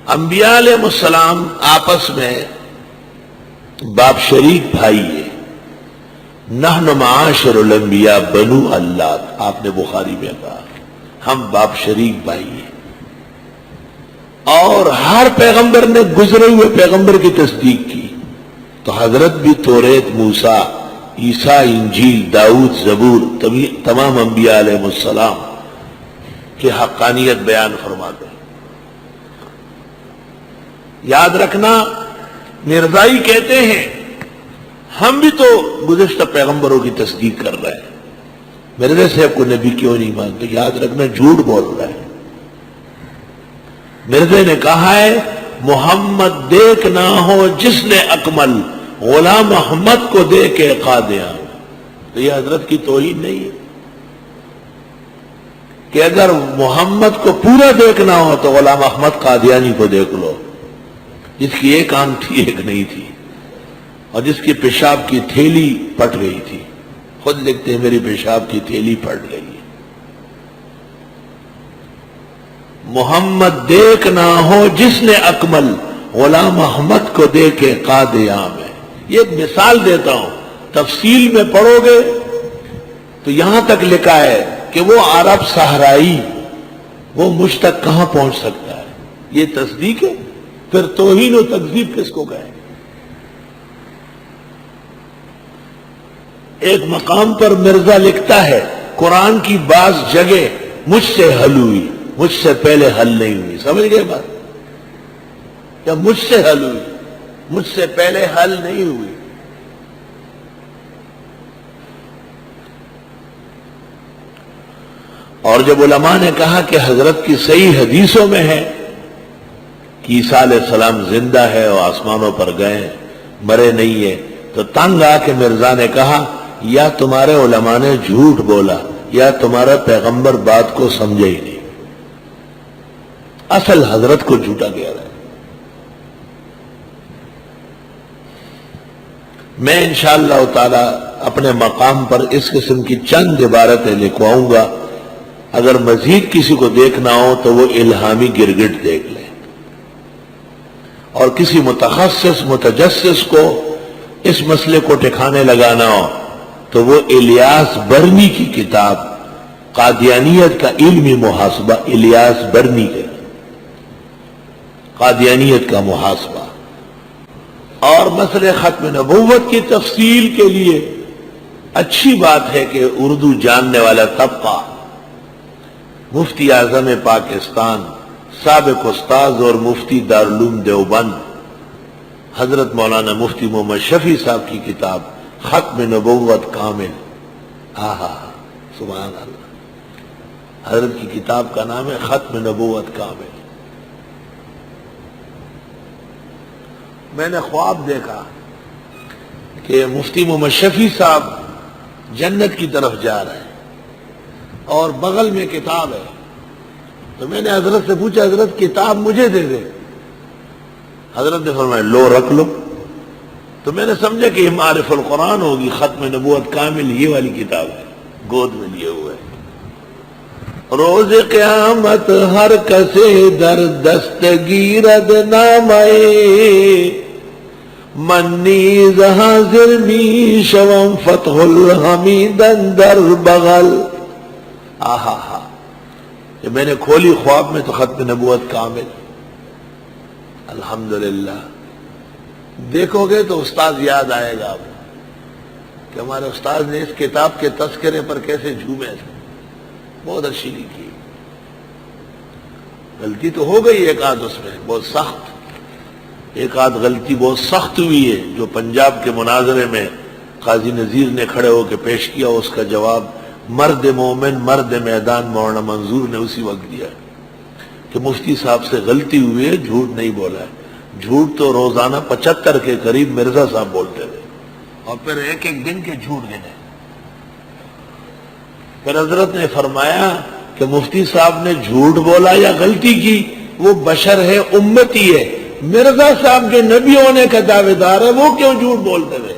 انبیاء علیہ السلام آپس میں باپ شریک بھائی ہے. نحن معاشر الانبیاء بنو اللہ، آپ نے بخاری میں کہا ہم باپ شریک بھائی ہیں. اور ہر پیغمبر نے گزرے ہوئے پیغمبر کی تصدیق کی. تو حضرت بھی توریت، موسیٰ، عیسیٰ، انجیل، داؤد، زبور، تمام انبیاء علیہ السلام کی حقانیت بیان فرماتے ہیں. یاد رکھنا، مرزائی کہتے ہیں ہم بھی تو گزشتہ پیغمبروں کی تصدیق کر رہے ہیں، مرزا صاحب کو نبی کیوں نہیں مانتے؟ یاد رکھنا جھوٹ بول رہے ہیں. مرزا نے کہا ہے محمد دیکھ نہ ہو جس نے اکمل، غلام محمد کو دے کے قادیان. تو یہ حضرت کی توہین نہیں ہے کہ اگر محمد کو پورا دیکھنا ہو تو غلام احمد قادیانی کو دیکھ لو، جس کی ایک آنکھ تھی ایک نہیں تھی، اور جس کی پیشاب کی تھیلی پھٹ گئی تھی. خود لکھتے ہیں میری پیشاب کی تھیلی پھٹ گئی ہے. محمد دیکھ نہ ہو جس نے اکمل، غلام احمد کو دے کے قادیان ہے. یہ ایک مثال دیتا ہوں، تفصیل میں پڑھو گے تو یہاں تک لکھا ہے کہ وہ عرب صحرائی وہ مجھ تک کہاں پہنچ سکتا ہے. یہ تصدیق ہے. پھر توہین و تکذیب کس کو کہے؟ ایک مقام پر مرزا لکھتا ہے قرآن کی بعض جگہ مجھ سے حل ہوئی، مجھ سے پہلے حل نہیں ہوئی. سمجھ گئے بات؟ کیا مجھ سے حل ہوئی، مجھ سے پہلے حل نہیں ہوئی. اور جب علماء نے کہا کہ حضرت کی صحیح حدیثوں میں ہے کہ عیسیٰ علیہ السلام زندہ ہے اور آسمانوں پر گئے، مرے نہیں ہے، تو تنگ آ کے مرزا نے کہا یا تمہارے علماء نے جھوٹ بولا یا تمہارا پیغمبر بات کو سمجھے ہی نہیں. اصل حضرت کو جھوٹا کہہ رہا ہے. میں انشاءاللہ تعالی اپنے مقام پر اس قسم کی چند عبارتیں لکھواؤں گا. اگر مزید کسی کو دیکھنا ہو تو وہ الہامی گرگٹ دیکھ لیں، اور کسی متخصص متجسس کو اس مسئلے کو ٹھکانے لگانا ہو تو وہ الیاس برنی کی کتاب قادیانیت کا علمی محاسبہ، الیاس برنی کے قادیانیت کا محاسبہ. اور مسئلے ختم نبوت کی تفصیل کے لیے اچھی بات ہے کہ اردو جاننے والا طبقہ مفتی اعظم پاکستان، سابق استاذ اور مفتی دارالعلوم دیوبند حضرت مولانا مفتی محمد شفیع صاحب کی کتاب ختم نبوت کامل، سبحان اللہ، حضرت کی کتاب کا نام ہے ختم نبوت کامل. میں نے خواب دیکھا کہ مفتی محمد شفیع صاحب جنت کی طرف جا رہے ہیں اور بغل میں کتاب ہے. تو میں نے حضرت سے پوچھا حضرت کتاب مجھے دے دے. حضرت نے فرمایا لو رکھ لو. تو میں نے سمجھا کہ یہ معرف القرآن ہوگی، ختم نبوت کامل یہ والی کتاب ہے، گود میں لیے ہوئے. روز قیامت ہر کسے در دستگیرد نامے، من نیز حاضر می شوم فتح الحمیدن در بغل. کہ میں نے کھولی خواب میں تو ختم نبوت کامل. الحمدللہ دیکھو گے تو استاذ یاد آئے گا آپ کہ ہمارے استاذ نے اس کتاب کے تذکرے پر کیسے جھومے تھے. بہت اچھی لکھی. غلطی تو ہو گئی ایک آدھ اس میں بہت سخت، ایک آدھ غلطی بہت سخت ہوئی ہے جو پنجاب کے مناظرے میں قاضی نذیر نے کھڑے ہو کے پیش کیا. اس کا جواب مرد مومن مرد میدان مولانا منظور نے اسی وقت دیا کہ مفتی صاحب سے غلطی ہوئی ہے، جھوٹ نہیں بولا ہے. جھوٹ تو روزانہ 75 کے قریب مرزا صاحب بولتے تھے اور پھر ایک ایک دن کے جھوٹ گنے. پھر حضرت نے فرمایا کہ مفتی صاحب نے جھوٹ بولا یا غلطی کی، وہ بشر ہے، امتی ہے. مرزا صاحب کے نبی ہونے کا دعوے دار ہے، وہ کیوں جھوٹ بولتے تھے؟